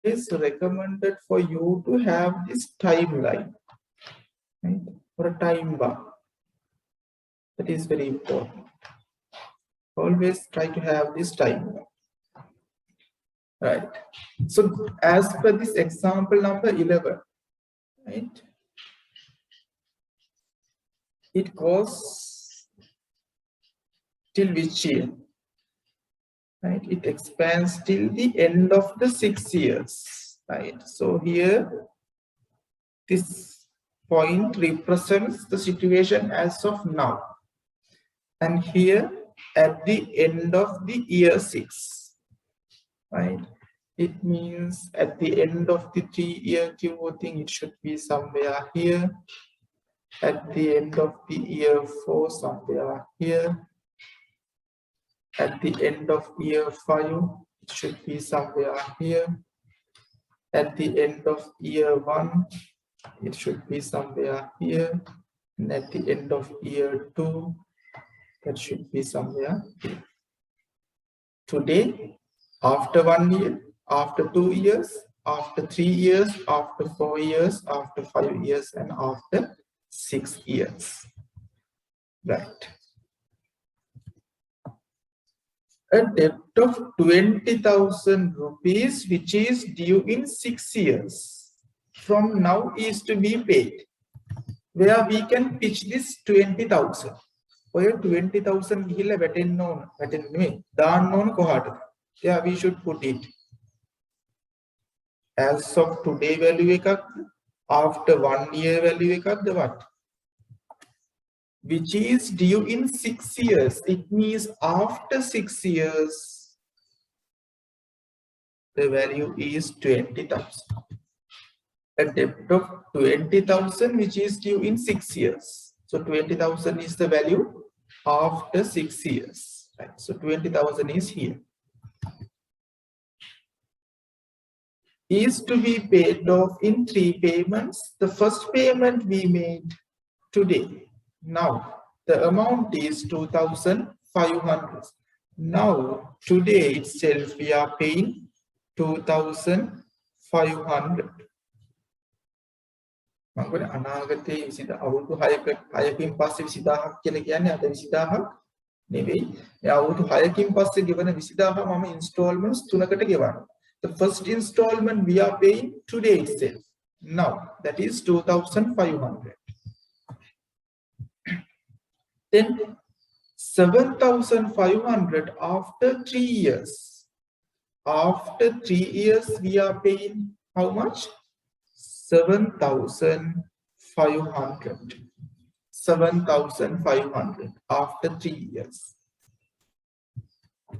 is recommended for you to have this timeline, right? Or a time bar. That is very important. Always try to have this time bar. Right. So as per this example number 11, right? It goes till which year? Right? It expands till the end of the 6 years. Right. So here, this point represents the situation as of now. And here at the end of the year 6. Right. It means at the end of the 3-year QO thing, it should be somewhere here. At the end of the year 4, somewhere here. At the end of year 5, it should be somewhere here. At the end of year 1, it should be somewhere here. And at the end of year 2, that should be somewhere here. Today, after 1 year, after 2 years, after 3 years, after 4 years, after 5 years, and after 6 years. Right. A debt of 20,000 rupees, which is due in 6 years, from now is to be paid. Where we can pitch this 20,000. Where 20,000 gihilla වැටෙන්න ඕන. වැටෙන්නේ නෙමෙයි. දාන්න ඕන කොහාටද? Yeah, we should put it. As of today value එකක්ද? After 1 year value එකක්ද what? Which is due in 6 years. It means after 6 years, the value is 20,000. A debt of 20,000 which is due in 6 years. So 20,000 is the value after 6 years. Right? So 20,000 is here. Is to be paid off in 3 payments. The first payment we made today. Now the amount is 2,500. Now today itself we are paying 2,500. මම කියන්නේ අනාගතයේ 20 අවුරුදු 6කින් පස්සේ 20000ක් කියලා කියන්නේ අද 20000ක් නෙවෙයි. මේ අවුරුදු 6කින් පස්සේ ගෙවන 20000 මම ඉන්ස්ටෝල්මන්ට්ස් 3කට ගෙවනවා. The first installment we are paying today itself. Now that is 2,500. Then 7,500 after 3 years. After 3 years we are paying how much? 7,500. 7,500 after 3 years.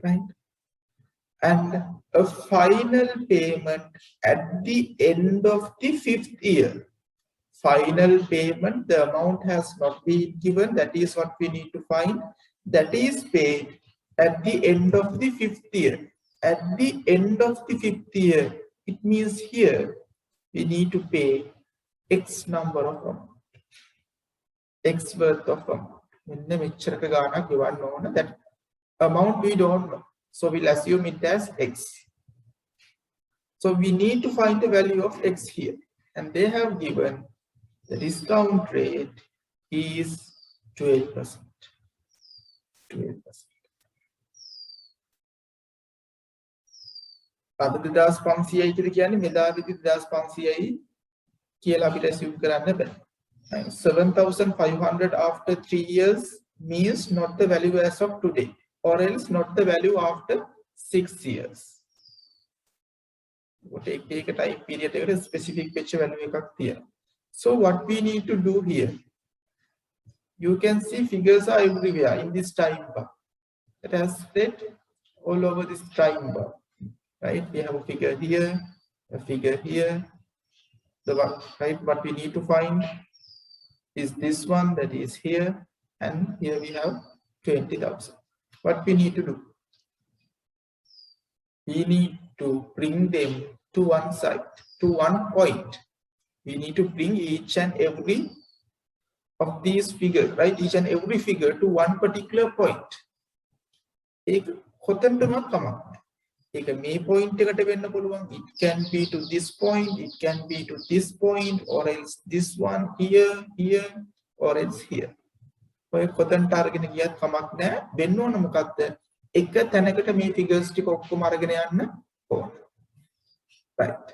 Right? And a final payment at the end of the 5th year. Final payment, the amount has not been given. That is what we need to find. That is paid at the end of the 5th year. At the end of the 5th year, it means here we need to pay X number of amount. X worth of amount. That amount we don't know. So we'll assume it as X. So we need to find the value of X here. And they have given the discount rate is 12%. 12%. අද 2500යි කියලා කියන්නේ මෙදාවිදි 2500යි කියලා අපිට assume කරන්න බෑ. 7,500 after 3 years means not the value as of today, or else not the value after 6 years. Take a time period එකට specific picture value එකක් තියෙනවා. So what we need to do here, you can see figures are everywhere in this time bar. It has spread all over this time bar. Right? We have a figure here, a figure here. The one, right? What we need to find is this one that is here, and here we have 20,000. What we need to do? We need to bring them to one side, to one point. We need to bring each and every of these figures, right? Each and every figure to one particular point. ඒක මේ point එකට වෙන්න පුළුවන්. It can be to this point, it can be to this point, or else this one here, here, or else here. ඔය කොතනට අරගෙන ගියත් කමක් නැහැ. වෙන්න ඕන මොකද්ද? එක තැනකට මේ figures ටික ඔක්කොම අරගෙන යන්න ඕන. Right.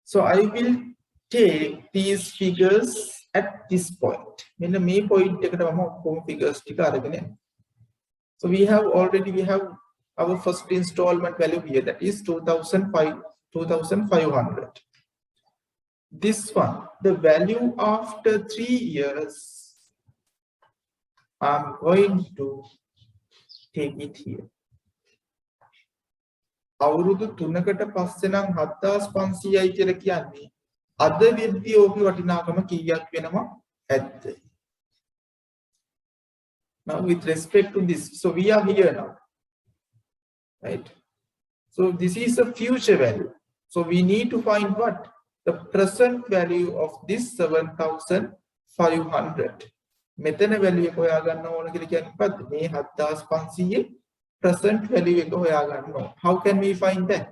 So I will take these figures at this point. මෙන්න මේ point එකට මම ඔක්කොම figures ටික අරගෙන යනවා. So we have our first installment value here, that is 2500. This one, the value after 3 years, I'm going to take it here. අවුරුදු 3කට පස්සේ නම් 7500යි කියලා කියන්නේ අද වෙද්දී ඕකේ වටිනාකම කීයක් වෙනවා? 70. Now with respect to this, so we are here now, right? So this is a future value. So we need to find what? The present value of this 7500. මෙතන value එක හොයා ගන්න ඕන කියලා කියන්නේ මොකද්ද? මේ 7500 present value එක හොයා ගන්න ඕන. How can we find that?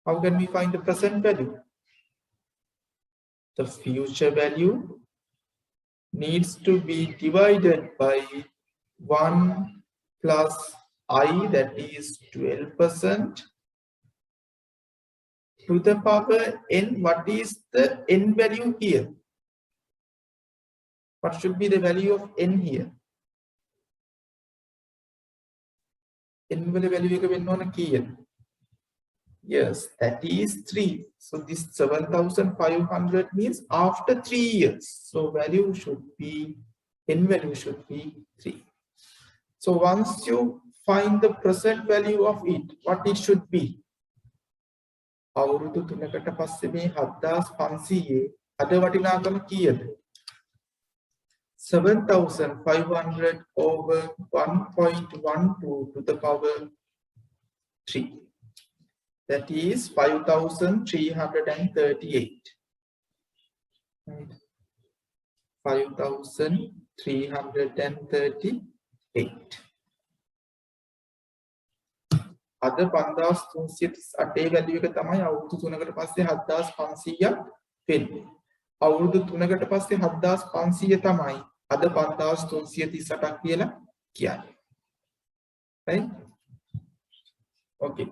How can we find the present value? The future value needs to be divided by 1 plus I, that is 12%, to the power n. What is the n value here? What should be the value of n here? n value එක වෙන්න ඕන කීයද? Yes, that is 3. So this 7500 means after 3 years. So value should be, n value should be 3. So once you find the present value of it, what it should be? අවුරුදු 3කට පස්සේ මේ 7500 අද වටිනාකම කීයද? 7500 over 1.12 to the power 3. That is 5338. Right. 5338. අද 5338 value එක තමයි අවුරුදු 3කට පස්සේ 7500ක් වෙන්නේ. අවුරුදු 3කට පස්සේ 7500 තමයි අද 5338ක් කියලා කියන්නේ. Right? Okay.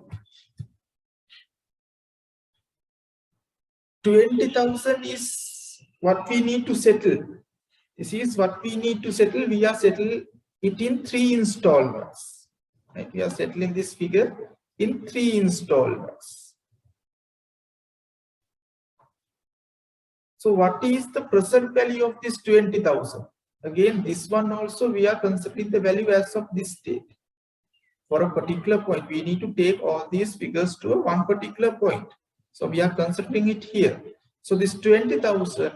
20,000 is what we need to settle. This is what we need to settle. We are settling it in 3 installments. Right? We are settling this figure in 3 installments. So what is the present value of this 20,000? Again, this one also we are considering the value as of this date. For a particular point, we need to take all these figures to one particular point. So we are considering it here. So this 20,000,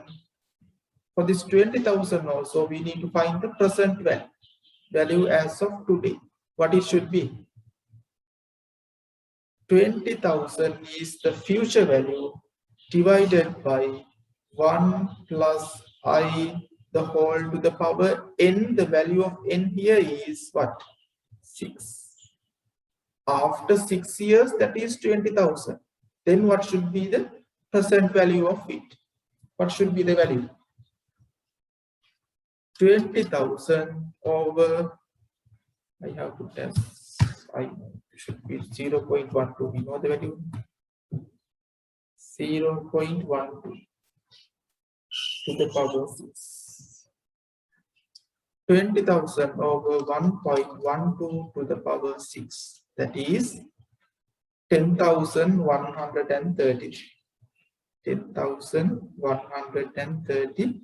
for this 20,000 also, we need to find the present value as of today. What it should be? 20,000 is the future value divided by 1 plus I, the whole to the power n. The value of n here is what? 6. After 6 years, that is 20,000. Then what should be the present value of it? What should be the value? 20,000 over, I have to test, it should be 0.12. We know the value. 0.12 to the power 6. 20,000 over 1.12 to the power 6. That is 10,130. 10,130.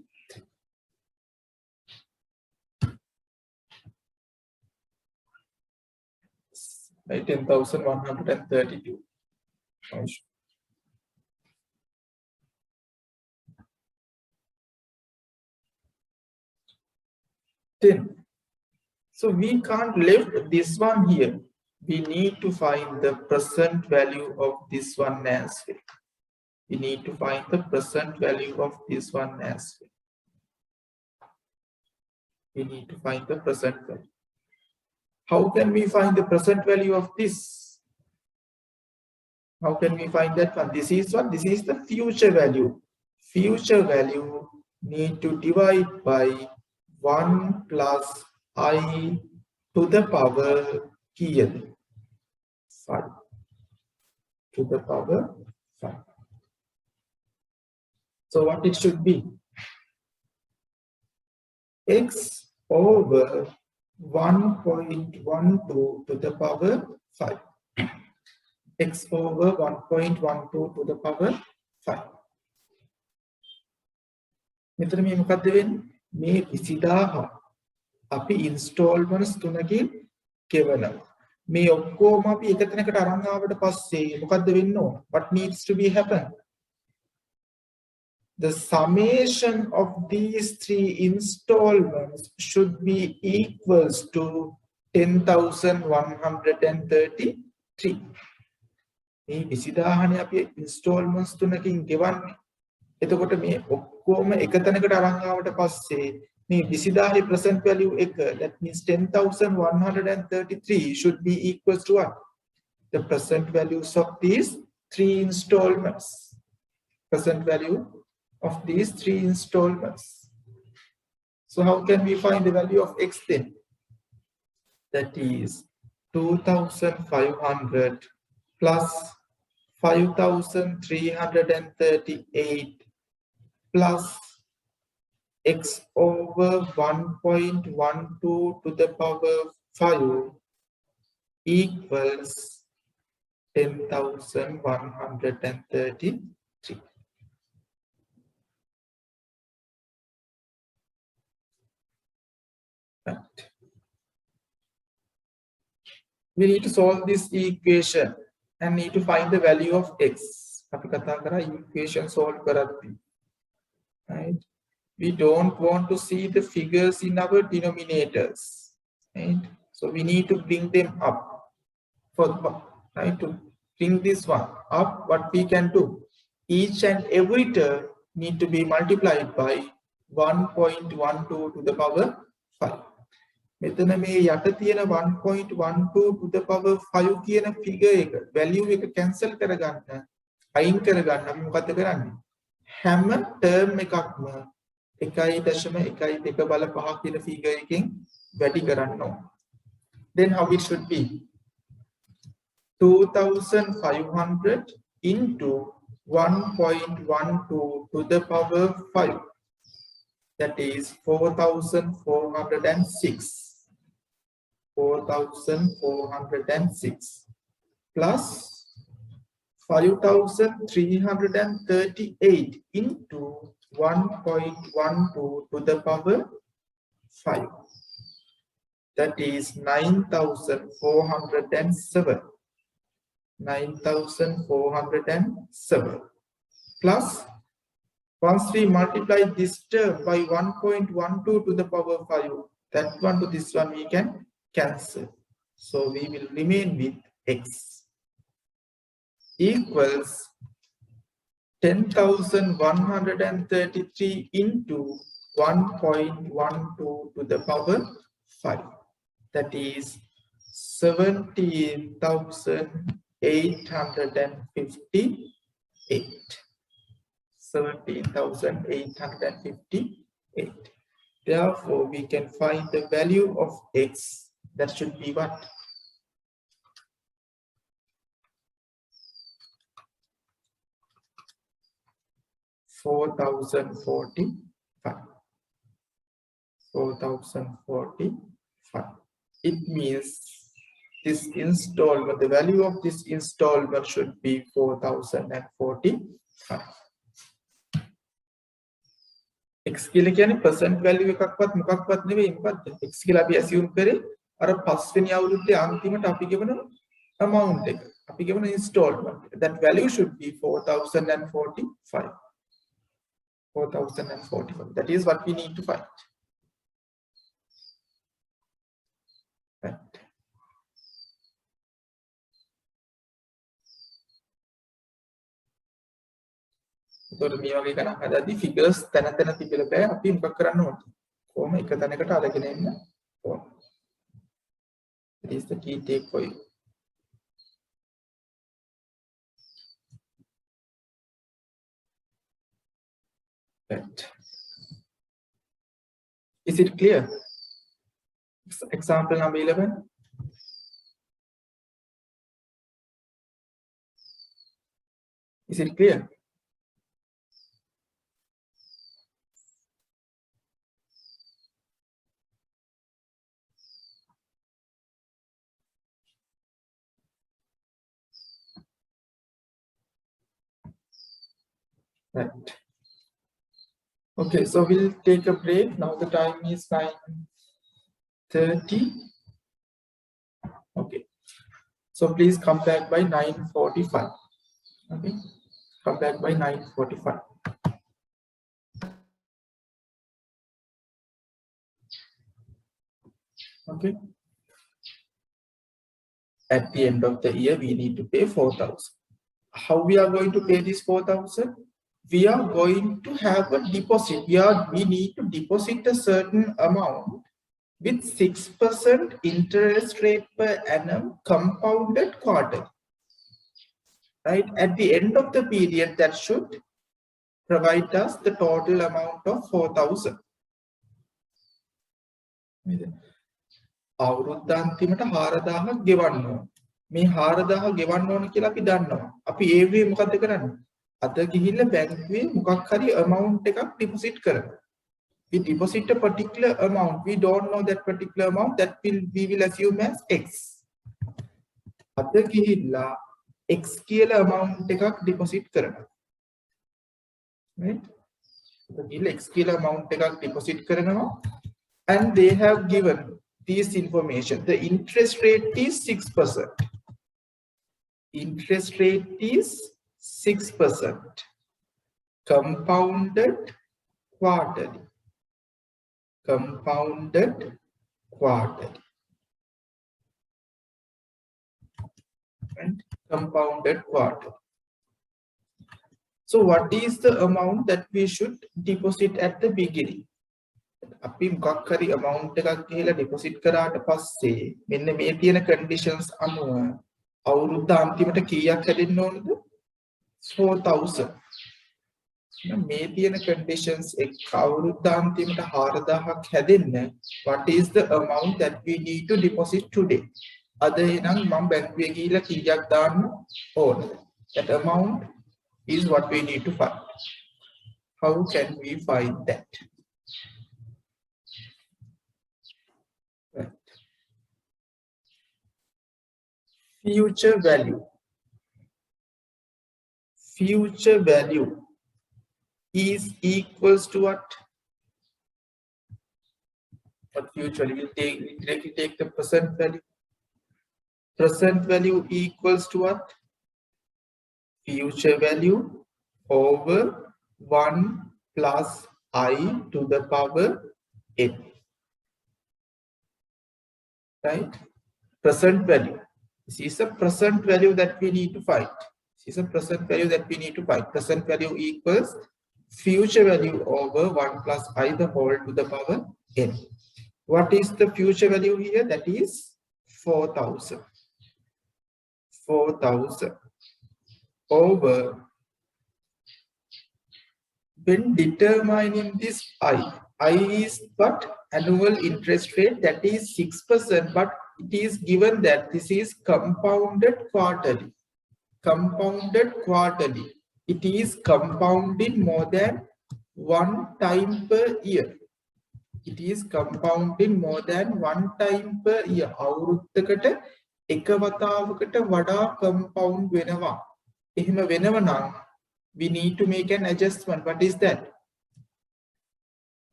Right, 10,132. 10. So we can't leave this one here. We need to find the present value of this one as well. We need to find the present value of this one as well. We need to find the present value. How can we find the present value of this? How can we find that one? This is what? This is the future value. Future value need to divide by 1 plus I to the power kiyada? 5 to the power 5. So what it should be? X over 1.12 to the power 5. X over 1.12 to the power 5. මෙතන මේ මොකද්ද වෙන්නේ? මේ 20000 අපි ඉන්ස්ටෝල්මන්ට්ස් තුනකින් ගෙවනවා. මේ ඔක්කොම අපි එක තැනකට අරන් ආවට පස්සේ මොකද්ද වෙන්න ඕන? What needs to be happen? The summation of these three installments should be equals to 10,133. මේ 20000නේ අපි ඉන්ස්ටෝල්මන්ට්ස් තුනකින් ගෙවන්නේ. එතකොට මේ ඔක්කොම එක තැනකට අරන් ආවට පස්සේ මේ 20000 present value එක, that means 10,133 should be equals to what? The present values of these three installments. Present value of these three installments. So how can we find the value of X then? That is 2,500 plus 5,338 plus X over 1.12 to the power 5 equals 10,133. Right. We need to solve this equation and need to find the value of X. අපි කතා කරා equation solve කරද්දී. Right? We don't want to see the figures in our denominators. Right? So we need to bring them up. For right, to bring this one up, what we can do? Each and every term need to be multiplied by 1.12 to the power 5. මෙතන මේ යට තියෙන 1.12 to the power 5 කියන figure එක value එක cancel කරගන්න අයින් කරගන්න අපි මොකද කරන්නේ? හැම term එකක්ම 1.12 බලපහ කියන figure එකෙන් වැඩි කරන්න ඕන. Then how it should be? 2,500 into 1.12 to the power 5. That is 4,406. 4,406 plus 5,338 into 1.12 to the power 5. That is 9,407. 9,407 plus, once we multiply this term by 1.12 to the power 5, that one to this one we can cancel. So we will remain with X equals 10,133 into 1.12 to the power 5. That is 17,858. 17,858. Therefore, we can find the value of X. That should be what? 4,045. 4,045. It means this installment, the value of this installment should be 4,045. X කියලා කියන්නේ percent value එකක්වත් මොකක්වත් නෙවෙයි මොකද්ද? X කියලා අපි assume කරේ අර පස්වෙනි අවුරුද්දේ අන්තිමට අපි ගෙවන amount එක. අපි ගෙවන installment. That value should be 4,045. 4,045. That is what we need to find. Right. එතකොට මේ වගේ ගණන් හදද්දී figures තැන තැන තිබිලා බෑ අපි මොකක් කරන්න ඕනද? කොහොම එක තැනකට අරගෙන එන්න ඕන. That is the key take for you. Right. Is it clear? Example number 11. Is it clear? Right. Okay, so we'll take a break. Now the time is 9:30. Okay. So please come back by 9:45. Okay. Come back by 9:45. Okay. At the end of the year, we need to pay 4,000. How we are going to pay this 4,000? We are going to have a deposit. We need to deposit a certain amount with 6% interest rate per annum compounded quarterly. Right? At the end of the period, that should provide us the total amount of 4,000. අවුරුද්දාන්තිමට 4,000ක් ගෙවන්න ඕන. මේ 4,000 ගෙවන්න ඕන කියලා අපි දන්නවා. අපි ඒ වේ මොකද කරන්නේ? අද ගිහිල්ලා බැංකුවේ මොකක් හරි amount එකක් deposit කරනවා. We deposit a particular amount. We don't know that particular amount. That we will assume as X. අද ගිහිල්ලා X කියලා amount එකක් deposit කරනවා. Right? අද ගිහිල්ලා X කියලා amount එකක් deposit කරනවා. And they have given this information. The interest rate is 6%. Interest rate is 6%. Compounded quarterly. Compounded quarterly. And compounded quarterly. So what is the amount that we should deposit at the beginning? අපි මොකක් හරි amount එකක් ගිහලා deposit කරාට පස්සේ මෙන්න මේ තියෙන conditions අනුව අවුරුද්ද අන්තිමට කීයක් හැදෙන්න ඕනද 4,000. මේ තියෙන conditions එක්ක අවුරුද්ද අන්තිමට 4,000ක් හැදෙන්න what is the amount that we need to deposit today? අද එනම් මම බැංකුවේ ගිහලා කීයක් දාන්න ඕනද? That amount is what we need to find. How can we find that? Future value. Future value is equals to what? What future? We directly take the present value. Present value equals to what? Future value over 1 plus I to the power n. Right? Present value. This is a present value that we need to find. This is a present value that we need to find. Present value equals future value over 1 plus I the whole to the power n. What is the future value here? That is 4,000. 4,000 over, when determining this I is what? Annual interest rate, that is 6%, but it is given that this is compounded quarterly. Compounded quarterly. It is compounding more than 1 time per year. It is compounding more than 1 time per year. අවුරුද්දකට එක වතාවකට වඩා compound වෙනවා. එහෙම වෙනව නම් we need to make an adjustment. What is that?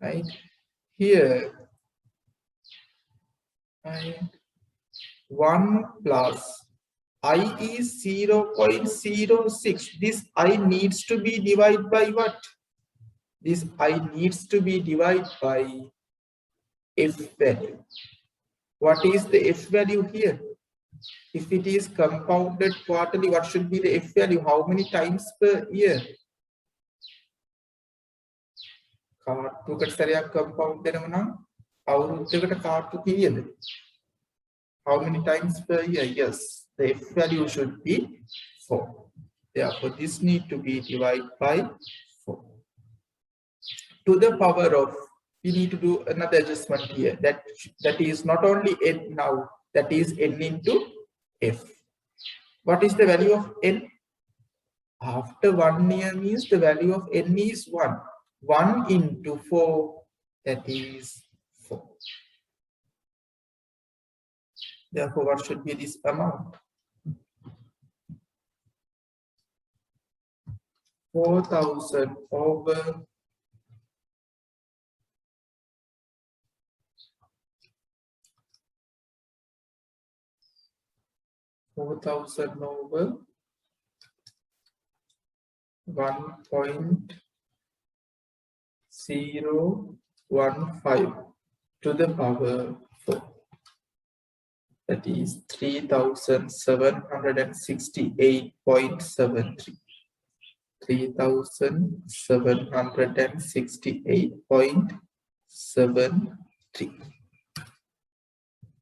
Right here, right, 1 plus I is 0.06. This I needs to be divided by what? This I needs to be divided by F value. What is the F value here? If it is compounded quarterly, what should be the F value? How many times per year? කාට්ටුවකට සැරයක් compound වෙනව නම් අවුරුද්දකට කාට්ටු කීයද? how many times per year? Yes, the f value should be 4. Therefore, this need to be divided by 4. To the power of, we need to do another adjustment here. That is not only n now, that is n into f. What is the value of n? After 1 year means the value of n is 1. 1 into 4, that is 4. Therefore, what should be this amount? 4,000 over 1.015 to the power 4. That is 3,768.73. 3,768.73.